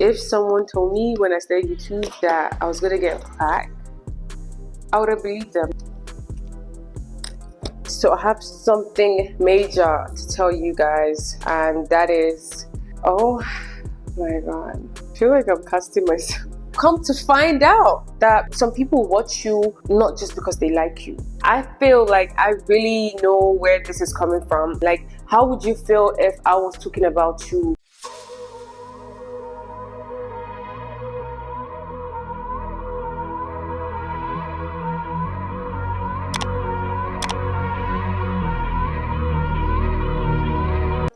If someone told me when I started YouTube that I was gonna get fat, I would have believed them. So I have something major to tell you guys, and that is, oh my god, I feel like I'm casting myself. Come to find out that some people watch you not just because they like you. I feel like I really know where this is coming from. Like, how would you feel if I was talking about you?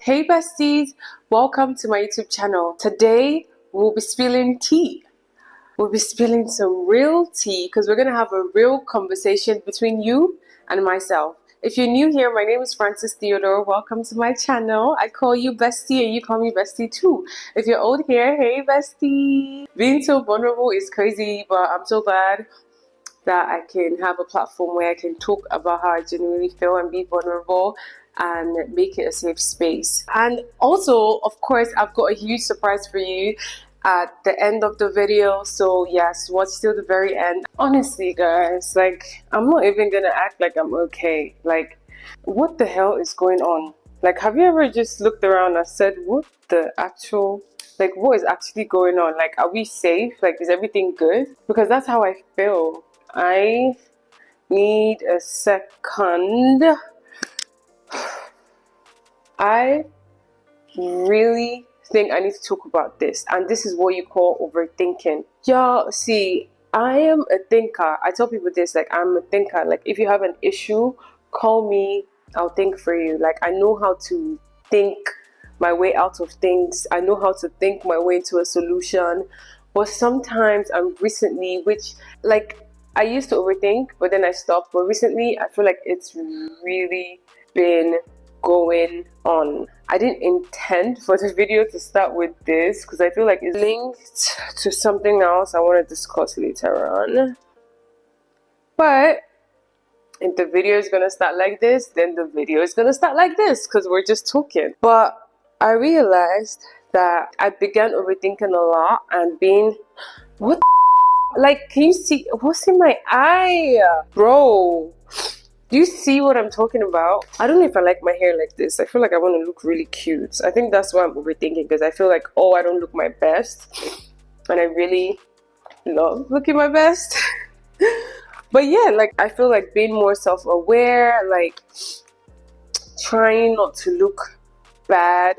Hey besties, welcome to my YouTube channel. Today we'll be spilling tea. We'll be spilling some real tea because we're gonna have a real conversation between you and myself. If you're new here, my name is Francis Theodore. Welcome to my channel. I call you bestie and you call me bestie too. If you're old here, hey bestie. Being so vulnerable is crazy, but I'm so glad that I can have a platform where I can talk about how I genuinely feel and be vulnerable and make it a safe space. And also, of course, I've got a huge surprise for you at the end of the video, so yes, watch till the very end. Honestly guys, like, I'm not even gonna act like I'm okay. Like, what the hell is going on? Like, have you ever just looked around and said, what the actual, like, what is actually going on? Like, are we safe? Like, is everything good? Because that's how I feel. I need a second. I really think I need to talk about this, and this is what you call overthinking. Y'all, see, I am a thinker. I tell people this, like, I'm a thinker. Like, if you have an issue, call me, I'll think for you. Like, I know how to think my way out of things. I know how to think my way into a solution. But sometimes I'm recently, which, like, I used to overthink, but then I stopped. But recently, I feel like it's really been going on. I didn't intend for the video to start with this because I feel like it's linked to something else I want to discuss later on. But if the video is gonna start like this, then the video is gonna start like this because we're just talking. But I realized that I began overthinking a lot and being, what the, like, can you see what's in my eye, bro? Do you see what I'm talking about? I don't know if I like my hair like this. I feel like I want to look really cute. I think that's why I'm overthinking, because I feel like, oh, I don't look my best. And I really love looking my best. But yeah, like, I feel like being more self-aware, like trying not to look bad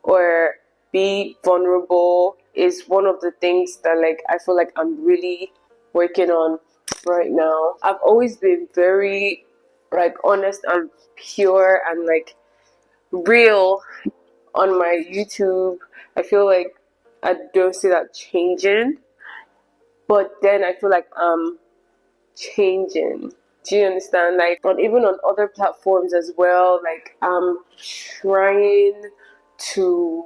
or be vulnerable is one of the things that, like, I feel like I'm really working on right now. I've always been very, like, honest and pure and, like, real on my YouTube. I feel like I don't see that changing, but then I feel like I'm changing. Do you understand? Like, even on other platforms as well, like, I'm trying to,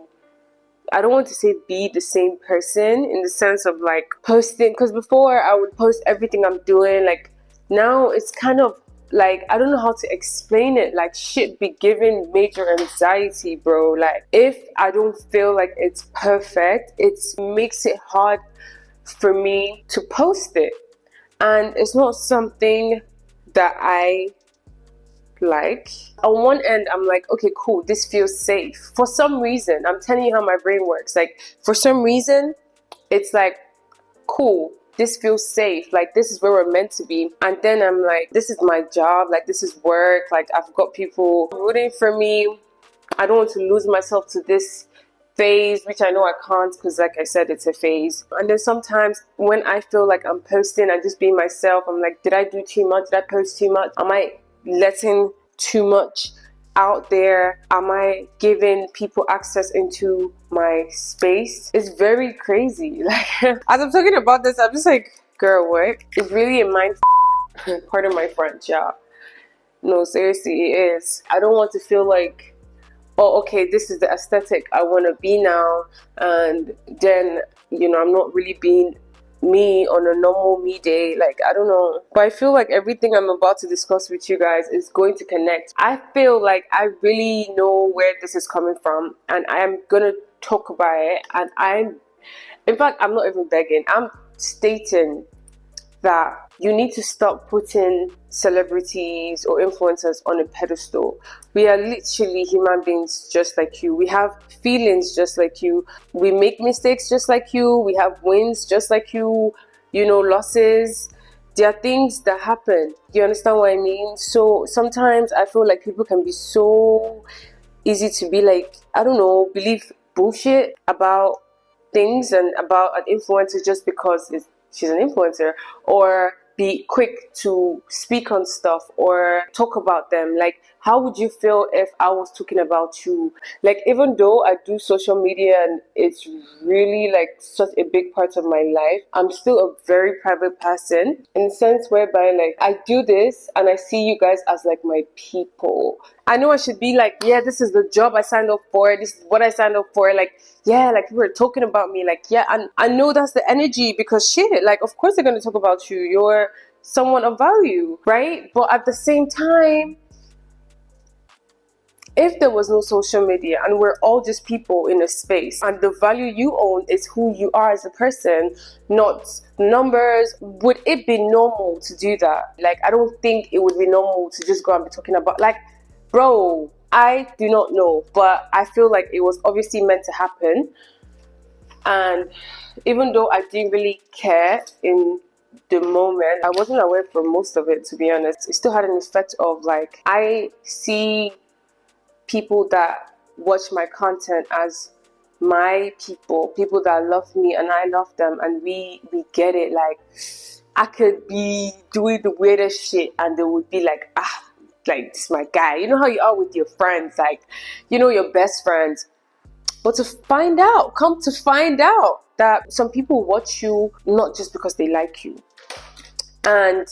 I don't want to say be the same person in the sense of, like, posting, because before I would post everything I'm doing. Like, now it's kind of like, I don't know how to explain it. Like, shit be giving major anxiety, bro. Like, if I don't feel like it's perfect, it makes it hard for me to post it. And it's not something that I like. On one end, I'm like, okay, cool, this feels safe. For some reason, I'm telling you how my brain works. Like, for some reason, it's like, cool, this feels safe. Like, this is where we're meant to be. And then I'm like, this is my job. Like, this is work. Like, I've got people rooting for me. I don't want to lose myself to this phase, which I know I can't, because, like I said, it's a phase. And then sometimes when I feel like I'm posting and just being myself, I'm like, did I do too much? Did I post too much? Am I letting too much out there? Am I giving people access into my space? It's very crazy. Like, as I'm talking about this, I'm just like, girl, what? It's really a mind pardon my French, y'all. No, seriously, it is. I don't want to feel like, oh, okay, this is the aesthetic I want to be now, and then, you know, I'm not really being me on a normal me day. Like, I don't know, but I feel like everything I'm about to discuss with you guys is going to connect. I feel like I really know where this is coming from, and I am gonna talk about it, and I'm In fact, I'm not even begging. I'm stating that you need to stop putting celebrities or influencers on a pedestal. We are literally human beings just like you. We have feelings just like you. We make mistakes just like you. We have wins just like you, losses. There are things that happen. Do you understand what I mean? So sometimes I feel like people can be so easy to be like, I don't know, believe bullshit about things and about an influencer just because she's an influencer, or be quick to speak on stuff or talk about them. Like, how would you feel if I was talking about you? Like, even though I do social media and it's really like such a big part of my life, I'm still a very private person, in the sense whereby like I do this and I see you guys as like my people. I know I should be like, yeah, this is the job I signed up for. This is what I signed up for. Like, yeah, like people are talking about me. Like, yeah, and I know that's the energy, because shit, like, of course they're going to talk about you. You're someone of value, right? But at the same time, if there was no social media and we're all just people in a space, and the value you own is who you are as a person, not numbers, would it be normal to do that? Like, I don't think it would be normal to just go and be talking about, like, bro, I do not know, but I feel like it was obviously meant to happen. And even though I didn't really care in the moment, I wasn't aware for most of it, to be honest. It still had an effect of like, I see people that watch my content as my people that love me and I love them, and we get it. Like, I could be doing the weirdest shit and they would be like, like, this is my guy. You know how you are with your friends, like, your best friends. But come to find out that some people watch you not just because they like you, and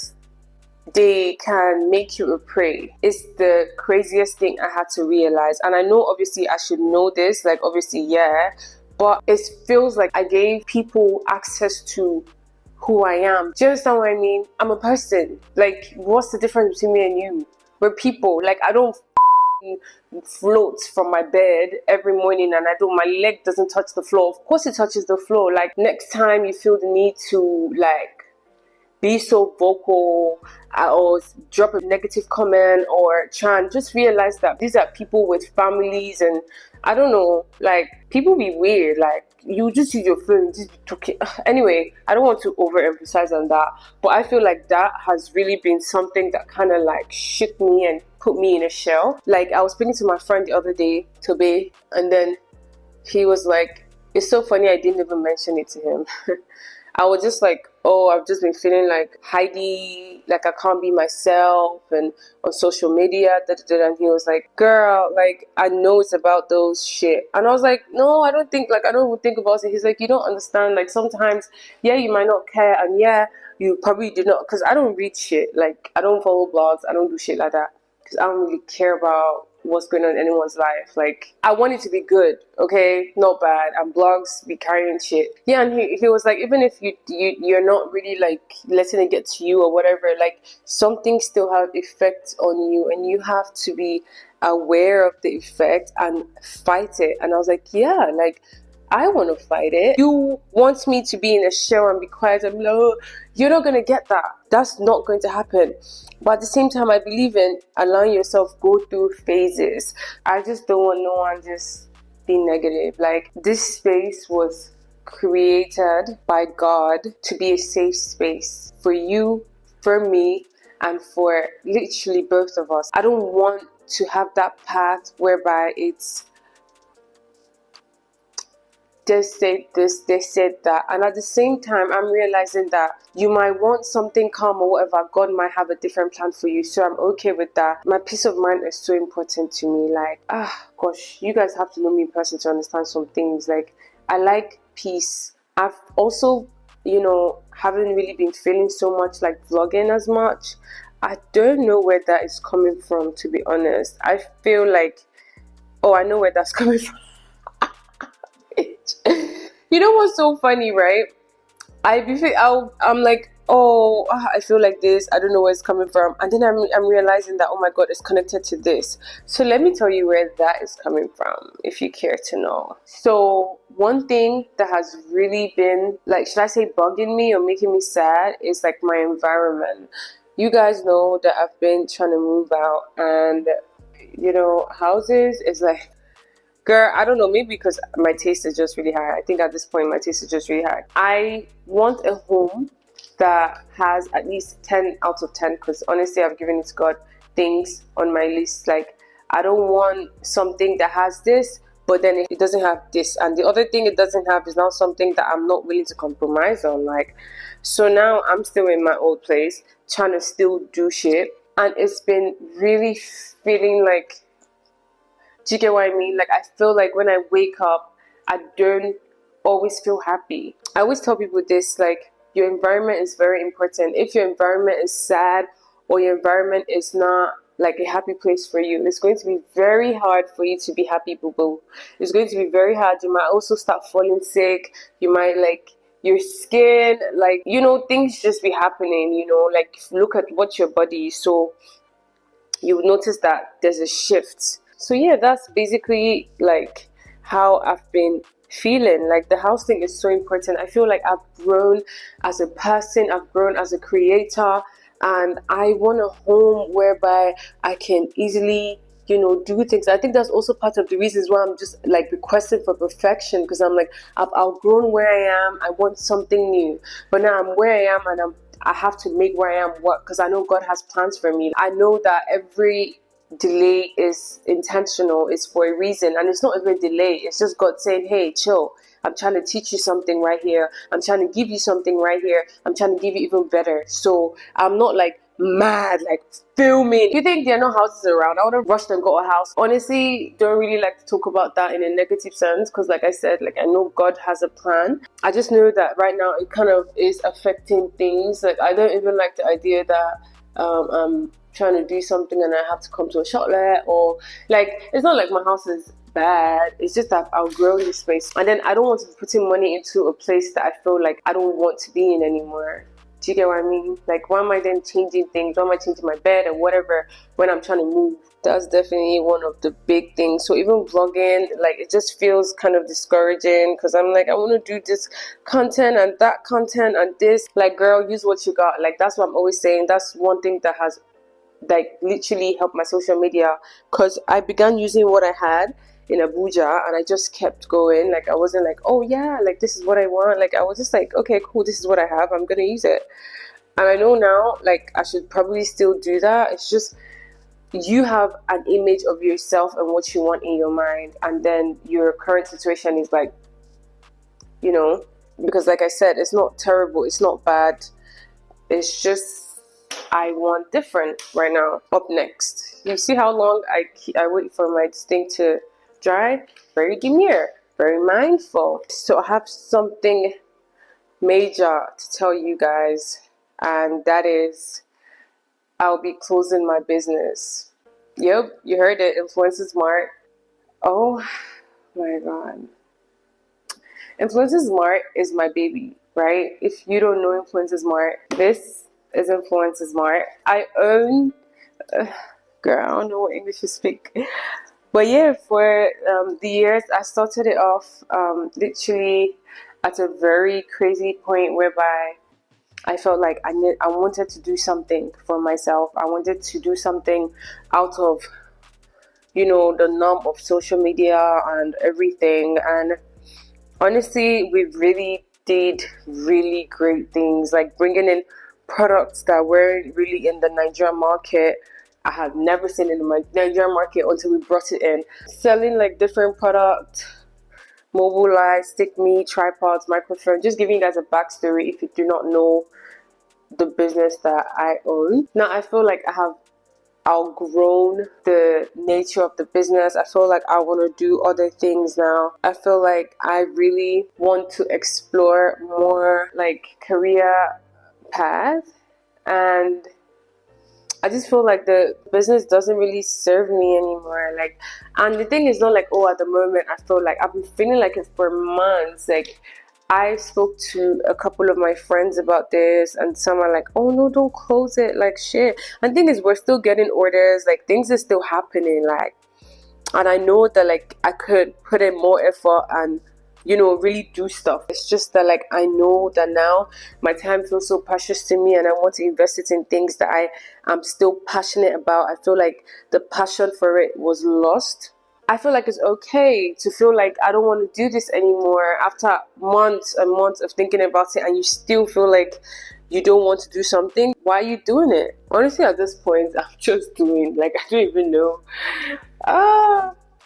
they can make you a prey. It's the craziest thing I had to realize. And I know obviously I should know this, like, obviously, yeah, but it feels like I gave people access to who I am. Do you understand what I mean? I'm a person. Like, what's the difference between me and you? We're people. Like, I don't float from my bed every morning and my leg doesn't touch the floor. Of course it touches the floor. Like, next time you feel the need to like be so vocal or drop a negative comment or try and just realize that these are people with families, and I don't know, like, people be weird. Like, you just use your phone, just be talking. Anyway, I don't want to overemphasize on that, but I feel like that has really been something that kind of like shook me and put me in a shell. Like, I was speaking to my friend the other day, Tobe, and then he was like, it's so funny I didn't even mention it to him. I was just like, oh, I've just been feeling like Heidi, like I can't be myself, and on social media, and he was like, girl, like, I know it's about those shit. And I was like, no, I don't even think about it. He's like, you don't understand, like, sometimes, yeah, you might not care, and yeah, you probably did not, because I don't read shit, like, I don't follow blogs, I don't do shit like that, because I don't really care about what's going on in anyone's life. Like, I want it to be good, okay, not bad, and blogs be carrying shit. Yeah, and he was like, even if you're not really like letting it get to you or whatever, like, something still have effect on you, and you have to be aware of the effect and fight it. And I was like, yeah, like, I want to fight it. You want me to be in a shell and be quiet and like, oh, you're not going to get that. That's not going to happen. But at the same time, I believe in allowing yourself go through phases. I just don't want no one just be negative. Like, this space was created by God to be a safe space for you, for me, and for literally both of us. I don't want to have that path whereby it's they said this, they said that. And at the same time, I'm realizing that you might want something calm or whatever. God might have a different plan for you. So I'm okay with that. My peace of mind is so important to me. Like, gosh, you guys have to know me in person to understand some things. Like, I like peace. I've also, haven't really been feeling so much like vlogging as much. I don't know where that is coming from, to be honest. I feel like, I know where that's coming from. You know what's so funny, right? I'm like, oh, I feel like this, I don't know where it's coming from, and then I'm realizing that, oh my god, it's connected to this. So let me tell you where that is coming from, if you care to know. So one thing that has really been, like, should I say bugging me or making me sad, is like my environment. You guys know that I've been trying to move out, and you know, houses is like, girl, I don't know, maybe because my taste is just really high. I think at this point my taste is just really high. I want a home that has at least 10 out of 10, because honestly, I've given it to God, things on my list. Like, I don't want something that has this, but then it doesn't have this. And the other thing it doesn't have is now something that I'm not willing to compromise on. Like, so now I'm still in my old place, trying to still do shit. And it's been really feeling like, do you get what I mean? Like, I feel like when I wake up, I don't always feel happy. I always tell people this, like, your environment is very important. If your environment is sad, or your environment is not like a happy place for you, it's going to be very hard for you to be happy, boo boo. It's going to be very hard. You might also start falling sick. You might, like, your skin, like, you know, things just be happening, you know, like, look at what your body is. So you would notice that there's a shift. So yeah, that's basically like how I've been feeling. Like, the house thing is so important. I feel like I've grown as a person, I've grown as a creator, and I want a home whereby I can easily, you know, do things. I think that's also part of the reasons why I'm just like requesting for perfection, because I'm like, I've outgrown where I am. I want something new, but now I'm where I am, and I have to make where I am work, because I know God has plans for me. I know that every delay is intentional, it's for a reason, and it's not even delay, it's just God saying, hey, chill, I'm trying to teach you something right here, I'm trying to give you something right here, I'm trying to give you even better. So I'm not like mad, like filming. You think there are no houses around, I would have rushed and got a house. Honestly, don't really like to talk about that in a negative sense, because like I said, like, I know God has a plan. I just know that right now it kind of is affecting things. Like, I don't even like the idea that I'm trying to do something and I have to come to a shortlet, or like, it's not like my house is bad, it's just that I've outgrown this space, and then I don't want to be putting money into a place that I feel like I don't want to be in anymore. Do you get what I mean? Like, why am I then changing things? Why am I changing my bed or whatever when I'm trying to move? That's definitely one of the big things. So even vlogging, like, it just feels kind of discouraging, because I'm like, I want to do this content and that content and this. Like, girl, use what you got. Like, that's what I'm always saying. That's one thing that has, like, literally helped my social media, because I began using what I had in Abuja, and I just kept going. Like, I wasn't like, oh yeah, like, this is what I want. Like, I was just like, okay, cool, this is what I have, I'm gonna use it. And I know now, like, I should probably still do that. It's just, you have an image of yourself and what you want in your mind, and then your current situation is like, you know, because like I said, it's not terrible, it's not bad, it's just, I want different right now. Up next, you see how long I wait for my thing to dry? Very demure, very mindful. So I have something major to tell you guys, and that is, I'll be closing my business. Yep, you heard it, Influencer Smart. Oh my god. Influencer Smart is my baby, right? If you don't know Influencer Smart, this is Influencer Smart. I own, girl, I don't know what English you speak. But yeah, for the years, I started it off literally at a very crazy point whereby I felt like I wanted to do something for myself. I wanted to do something out of, you know, the norm of social media and everything. And honestly, we really did really great things, like bringing in products that weren't really in the Nigerian market. I had never seen in the Nigerian market until we brought it in. Selling like different products, mobile lights, stick meat, tripods, microphone. Just giving you guys a backstory if you do not know the business that I own. Now I feel like I have outgrown the nature of the business. I feel like I want to do other things now. I feel like I really want to explore more like career path, and I just feel like the business doesn't really serve me anymore. Like, and the thing is not like, oh, at the moment I feel like I've been feeling like it for months. Like, I spoke to a couple of my friends about this, and some are like, oh no, don't close it, like shit. And thing is, we're still getting orders, like things are still happening, like, and I know that like I could put in more effort and really do stuff. It's just that like I know that now my time feels so precious to me, and I want to invest it in things that I am still passionate about. I feel like the passion for it was lost. I feel like it's okay to feel like I don't want to do this anymore after months and months of thinking about it, and you still feel like you don't want to do something. Why are you doing it? Honestly, at this point, I'm just doing, like, I don't even know.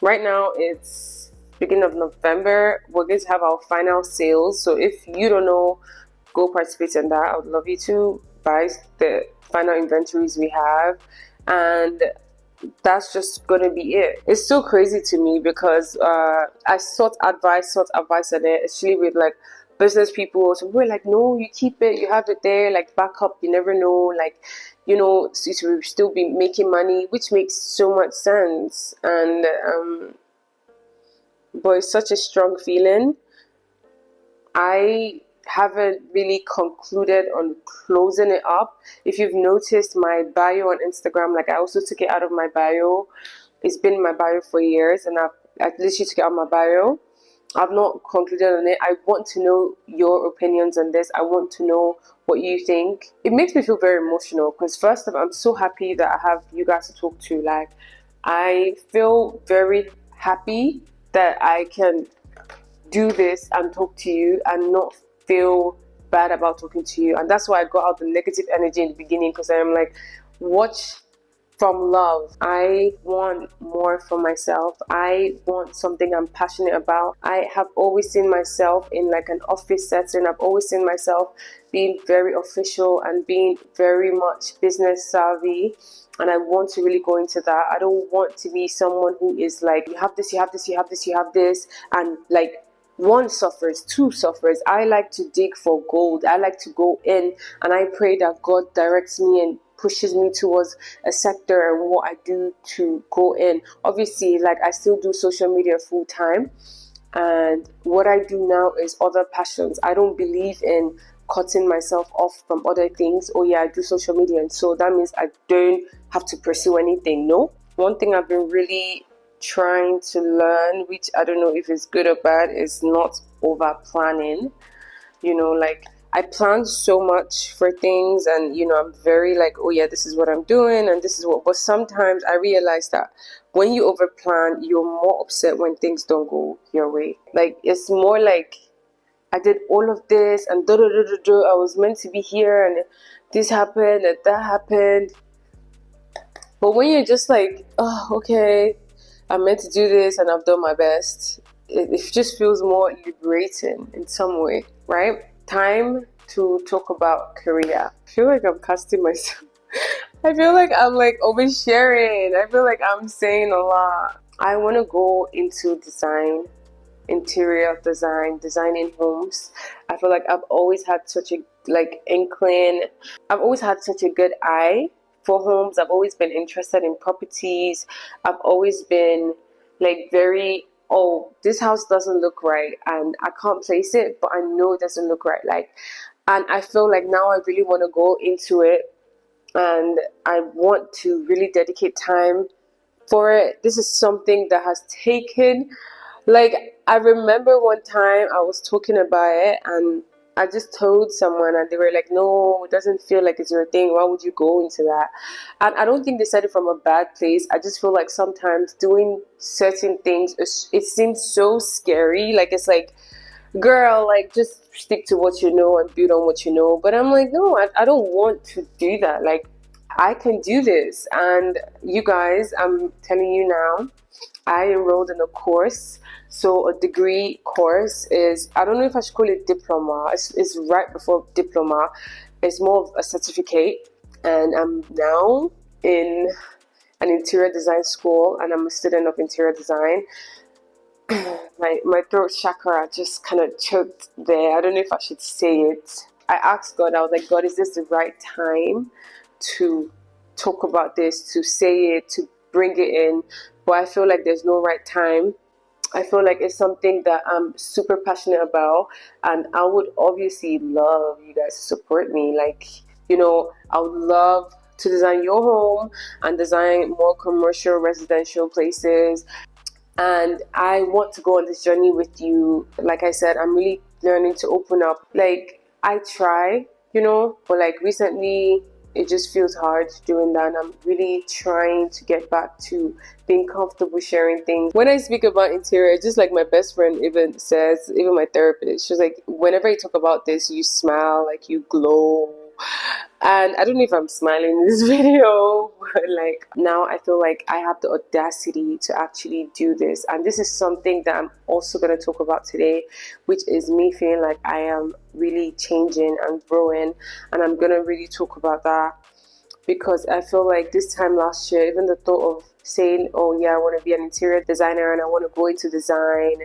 Right now it's beginning of November. We're going to have our final sales. So if you don't know, go participate in that. I would love you to buy the final inventories we have. And that's just gonna be it. It's so crazy to me because I sought advice on it, especially with like business people. So we're like, no, you keep it, you have it there, like backup. You never know, like so you will still be making money, which makes so much sense. And but it's such a strong feeling. I haven't really concluded on closing it up. If you've noticed my bio on Instagram, like I also took it out of my bio. It's been in my bio for years, and I literally took it out of my bio. I've not concluded on it. I want to know your opinions on this. I want to know what you think. It makes me feel very emotional because first of all, I'm so happy that I have you guys to talk to. Like, I feel very happy that I can do this and talk to you and not feel bad about talking to you. And that's why I got out the negative energy in the beginning, because I'm like, watch from love. I want more for myself. I want something I'm passionate about. I have always seen myself in like an office setting. I've always seen myself being very official and being very much business savvy. And I want to really go into that. I don't want to be someone who is like, you have this, you have this, you have this, you have this, and like one suffers, two suffers. I like to dig for gold. I like to go in, and I pray that God directs me and pushes me towards a sector and what I do to go in. Obviously, like I still do social media full time, and what I do now is other passions. I don't believe in cutting myself off from other things. Oh yeah, I do social media, and so that means I don't have to pursue anything. No. One thing I've been really trying to learn, which I don't know if it's good or bad, is not over planning. Like I plan so much for things, and I'm very like, oh yeah, this is what I'm doing and this is what, but sometimes I realize that when you over plan, you're more upset when things don't go your way. Like it's more like I did all of this and I was meant to be here, and this happened and that happened. But when you're just like, oh, okay, I'm meant to do this and I've done my best, it just feels more liberating in some way, right? Time to talk about career. I feel like I'm casting myself. I feel like I'm like oversharing. I feel like I'm saying a lot. I want to go into design, interior design, designing homes. I feel like I've always had such a like inkling. I've always had such a good eye for homes. I've always been interested in properties. I've always been like very, oh, this house doesn't look right and I can't place it, but I know it doesn't look right. Like, and I feel like now I really want to go into it, and I want to really dedicate time for it. This is something that has taken, like, I remember one time I was talking about it and I just told someone and they were like, no, it doesn't feel like it's your thing. Why would you go into that? And I don't think they said it from a bad place. I just feel like sometimes doing certain things, it seems so scary. Like, it's like, girl, like, just stick to what you know and build on what you know. But I'm like, no, I don't want to do that. Like, I can do this. And you guys, I'm telling you now, I enrolled in a course. So a degree course is, I don't know if I should call it diploma. It's right before diploma. It's more of a certificate. And I'm now in an interior design school, and I'm a student of interior design. My throat chakra just kind of choked there. I don't know if I should say it. I asked God, I was like, God, is this the right time to talk about this, to say it, to bring it in? But I feel like there's no right time. I feel like it's something that I'm super passionate about, and I would obviously love you guys to support me. Like, I would love to design your home and design more commercial residential places. And I want to go on this journey with you. Like I said, I'm really learning to open up. Like, I try, but like recently it just feels hard doing that. And I'm really trying to get back to being comfortable sharing things. When I speak about interior, just like my best friend even says, even my therapist, she's like, whenever I talk about this, you smile, like you glow. And I don't know if I'm smiling in this video, but like now I feel like I have the audacity to actually do this. And this is something that I'm also going to talk about today, which is me feeling like I am really changing and growing. And I'm going to really talk about that because I feel like this time last year, even the thought of saying, oh yeah, I want to be an interior designer and I want to go into design.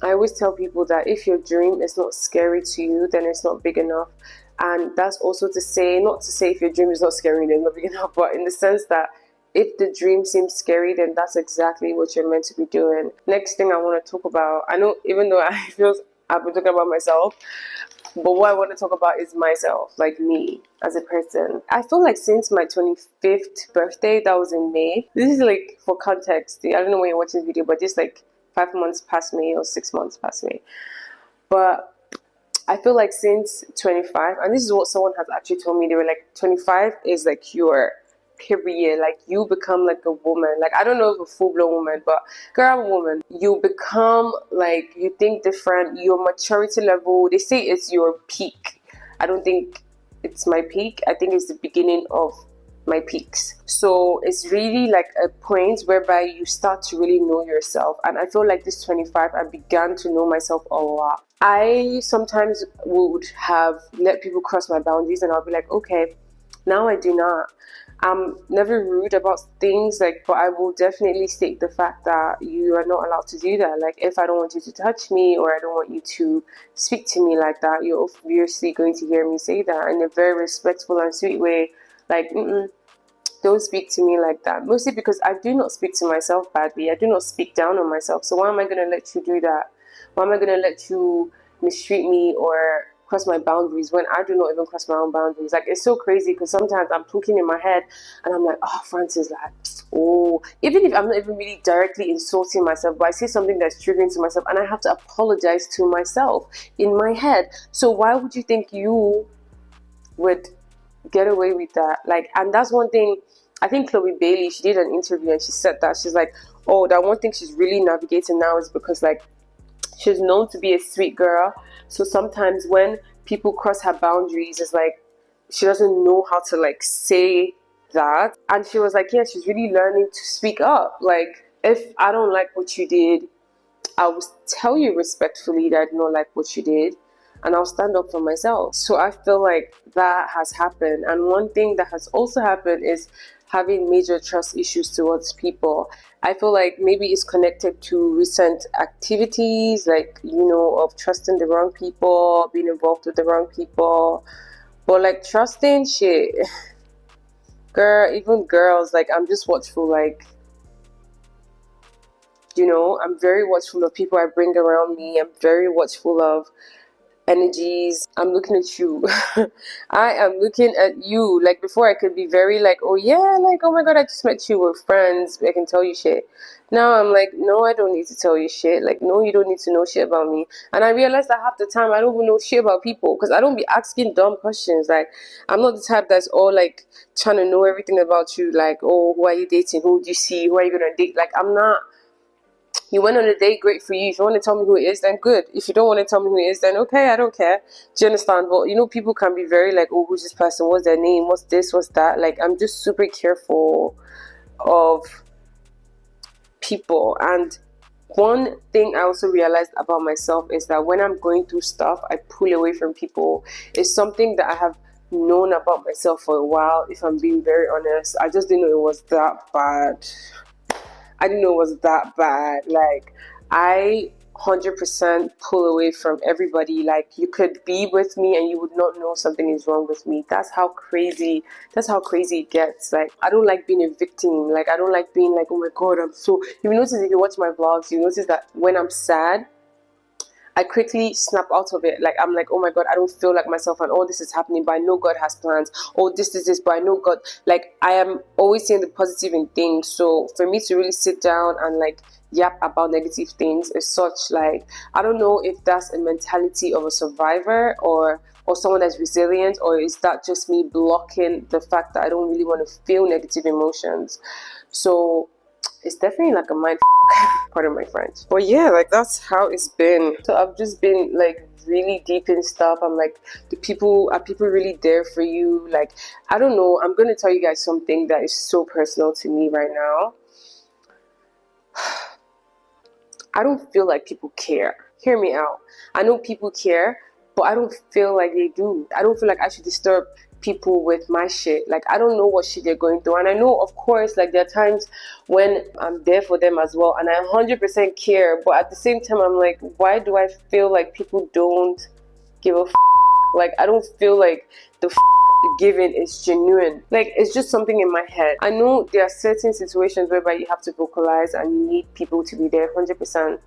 I always tell people that if your dream is not scary to you, then it's not big enough. And that's also to say, not to say if your dream is not scary, then it's not big enough, but in the sense that if the dream seems scary, then that's exactly what you're meant to be doing. Next thing I want to talk about, I know even though I feel I've been talking about myself, but what I want to talk about is myself, like me as a person. I feel like since my 25th birthday, that was in May. This is like for context. I don't know when you're watching this video, but this like 5 months past May or 6 months past May. But I feel like since 25, and this is what someone has actually told me, they were like, 25 is like your period, like you become like a woman. Like, I don't know if a full-blown woman, but girl, I'm a woman. You become like, you think different, your maturity level, they say it's your peak. I don't think it's my peak. I think it's the beginning of my peaks. So it's really like a point whereby you start to really know yourself. And I feel like this 25, I began to know myself a lot. I sometimes would have let people cross my boundaries and I'll be like, okay, now I do not. I'm never rude about things, like, but I will definitely state the fact that you are not allowed to do that. Like, if I don't want you to touch me or I don't want you to speak to me like that, you're obviously going to hear me say that in a very respectful and sweet way. Like, don't speak to me like that. Mostly because I do not speak to myself badly. I do not speak down on myself. So why am I going to let you do that? Why am I going to let you mistreat me or cross my boundaries when I do not even cross my own boundaries? Like, it's so crazy because sometimes I'm talking in my head and I'm like, oh, Francis, like, oh, even if I'm not even really directly insulting myself, but I say something that's triggering to myself and I have to apologize to myself in my head. So why would you think you would get away with that? Like, and that's one thing. I think Chloe Bailey, she did an interview and she said that she's like, oh, that one thing she's really navigating now is because like she's known to be a sweet girl. So sometimes when people cross her boundaries, it's like she doesn't know how to like say that. And she was like, yeah, she's really learning to speak up. Like, if I don't like what you did, I will tell you respectfully that I don't like what you did, and I'll stand up for myself. So I feel like that has happened. And one thing that has also happened is having major trust issues towards people. I feel like maybe it's connected to recent activities, like, of trusting the wrong people, being involved with the wrong people. But like trusting shit, girl, even girls, like I'm just watchful, like, I'm very watchful of people I bring around me. I'm very watchful of energies. I'm looking at you. I am looking at you. Like, before I could be very like, oh yeah, like, oh my god, I just met you, we're friends, I can tell you shit. Now I'm like, no, I don't need to tell you shit. Like, no, you don't need to know shit about me. And I realized that half the time I don't even know shit about people because I don't be asking dumb questions. Like, I'm not the type that's all like trying to know everything about you. Like, oh, who are you dating, who do you see, who are you gonna date? Like, I'm not. You went on a date, great for you. If you want to tell me who it is, then good. If you don't want to tell me who it is, then okay, I don't care. Do you understand? But people can be very like, oh, who's this person? What's their name? What's this? What's that? Like, I'm just super careful of people. And one thing I also realized about myself is that when I'm going through stuff, I pull away from people. It's something that I have known about myself for a while, if I'm being very honest. I just didn't know it was that bad. I didn't know it was that bad. Like, I 100% pull away from everybody. Like, you could be with me and you would not know something is wrong with me. That's how crazy it gets. Like, I don't like being a victim. Like, I don't like being like, oh my god, I'm so, you notice if you watch my vlogs, you notice that when I'm sad, I quickly snap out of it. Like, I'm like, oh my god, I don't feel like myself, and all this is happening, but I know God has plans. Oh, this is this, but I know God. Like, I am always seeing the positive in things. So for me to really sit down and like yap about negative things is such, like, I don't know if that's a mentality of a survivor or someone that's resilient, or is that just me blocking the fact that I don't really want to feel negative emotions. So it's definitely like a mind pardon my French. But yeah, like, that's how it's been. So I've just been like really deep in stuff. I'm like, are people really there for you? Like, I don't know. I'm gonna tell you guys something that is so personal to me right now. I don't feel like people care. Hear me out. I know people care, but I don't feel like they do. I don't feel like I should disturb people with my shit. Like, I don't know what shit they're going through. And I know, of course, like, there are times when I'm there for them as well, and I 100% care. But at the same time, I'm like, why do I feel like people don't give a f? Like, I don't feel like the giving is genuine. Like, it's just something in my head. I know there are certain situations whereby you have to vocalize and you need people to be there. 100%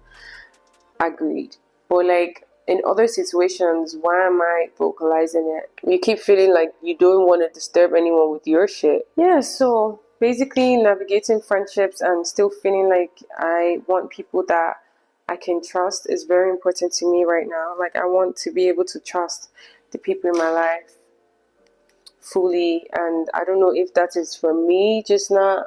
agreed. But like, in other situations, why am I vocalizing it? You keep feeling like you don't want to disturb anyone with your shit. Yeah, so basically navigating friendships and still feeling like I want people that I can trust is very important to me right now. Like, I want to be able to trust the people in my life fully, and I don't know if that is for me just not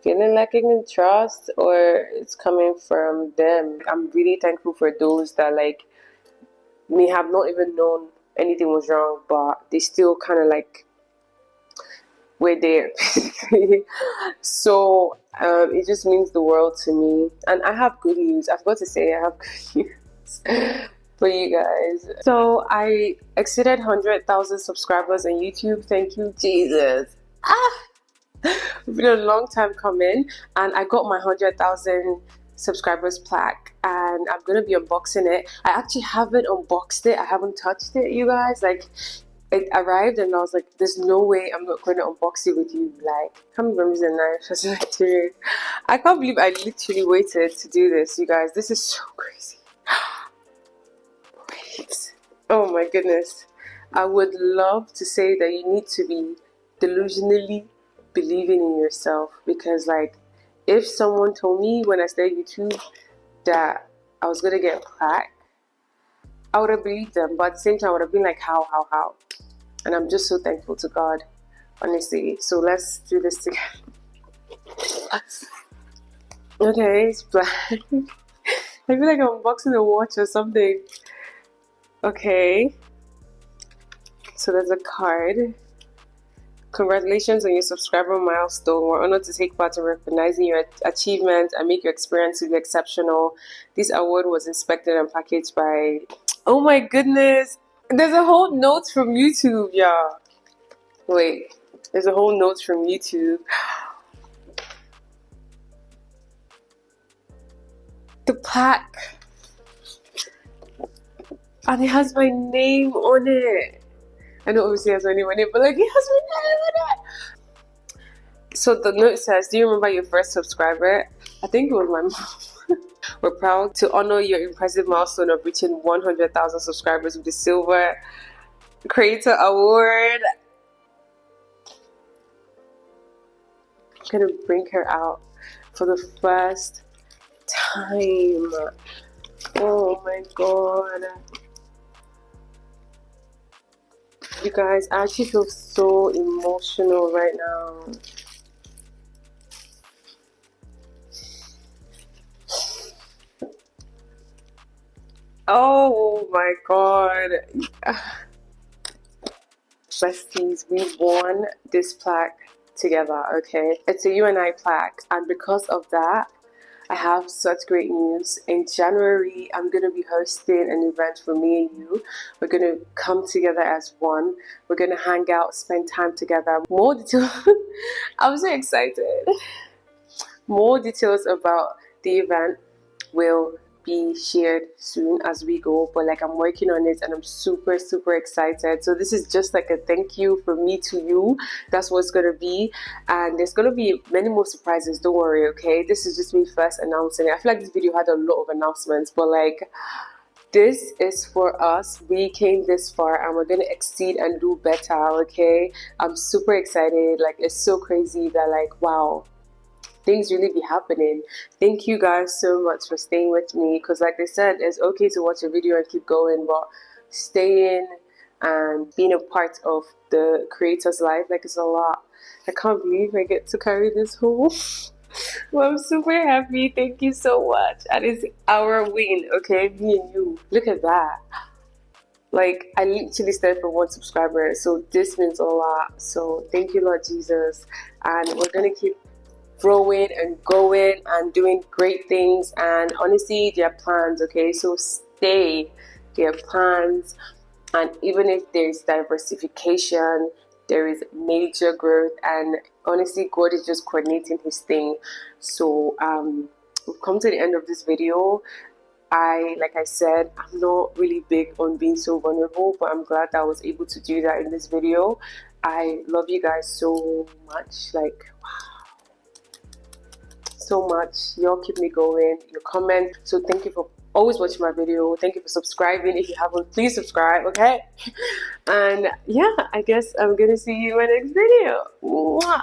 feeling like I can trust, or it's coming from them. I'm really thankful for those that like may have not even known anything was wrong, but they still kind of like were there. So it just means the world to me. And I have good news. I forgot to say I have good news for you guys. So I exceeded 100,000 subscribers on YouTube. Thank you, Jesus. It's been a long time coming, and I got my 100,000 subscribers plaque, and I'm gonna be unboxing it. I actually haven't unboxed it. I haven't touched it, you guys. Like, it arrived and I was like, there's no way I'm not going to unbox it with you. Like, come from the knife. I can't believe I literally waited to do this, you guys. This is so crazy. Wait. Oh my goodness. I would love to say that you need to be delusionally believing in yourself, because like, if someone told me when I started YouTube that I was gonna get a plaque, I would have believed them, but at the same time I would have been like, how? And I'm just so thankful to God, honestly. So let's do this together. Okay, it's black. I feel like I'm unboxing a watch or something. Okay, so there's a card. Congratulations on your subscriber milestone. We're honored to take part in recognizing your achievement and make your experience really exceptional. This award was inspected and packaged by... Oh my goodness! There's a whole note from YouTube, y'all. Wait, there's a whole note from YouTube. The plaque. And it has my name on it. I know obviously it has my name on it, but like, it has my name on it. So the note says, do you remember your first subscriber? I think it was my mom. We're proud to honor your impressive milestone of reaching 100,000 subscribers with the Silver Creator Award. I'm gonna bring her out for the first time. Oh my god. You guys, I actually feel so emotional right now. Oh my god. Besties, we won this plaque together, okay? It's a UNI plaque, and because of that, I have such great news. In January, I'm going to be hosting an event for me and you. We're going to come together as one. We're going to hang out, spend time together. More details. I'm so excited. More details about the event will be shared soon as we go, but like I'm working on it and I'm super super excited. So this is just like a thank you from me to you. That's what it's gonna be, and there's gonna be many more surprises, don't worry. Okay, this is just me first announcing it. I feel like this video had a lot of announcements, but like this is for us. We came this far and we're gonna exceed and do better. Okay, I'm super excited. Like it's so crazy that like wow, things really be happening. Thank you guys so much for staying with me, because like I said, it's okay to watch a video and keep going, but staying and being a part of the creator's life, like it's a lot. I can't believe I get to carry this home. Well, I'm super happy. Thank you so much. And it's our win, okay? Me and you. Look at that. Like, I literally started for 1 subscriber, so this means a lot. So thank you, Lord Jesus. And we're gonna keep growing and going and doing great things. And honestly, there are plans, okay? So stay. There are plans. And even if there's diversification, there is major growth. And honestly, God is just coordinating his thing. So we've come to the end of this video. Like I said, I'm not really big on being so vulnerable, but I'm glad that I was able to do that in this video. I love you guys so much. Like, so much. Y'all keep me going. Your comment. So thank you for always watching my video. Thank you for subscribing. If you haven't, please subscribe, okay? And yeah, I guess I'm gonna see you in my next video. Mwah!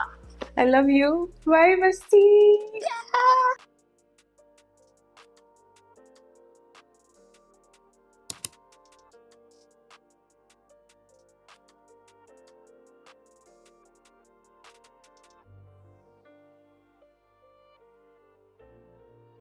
I love you. Bye, bestie. Yeah.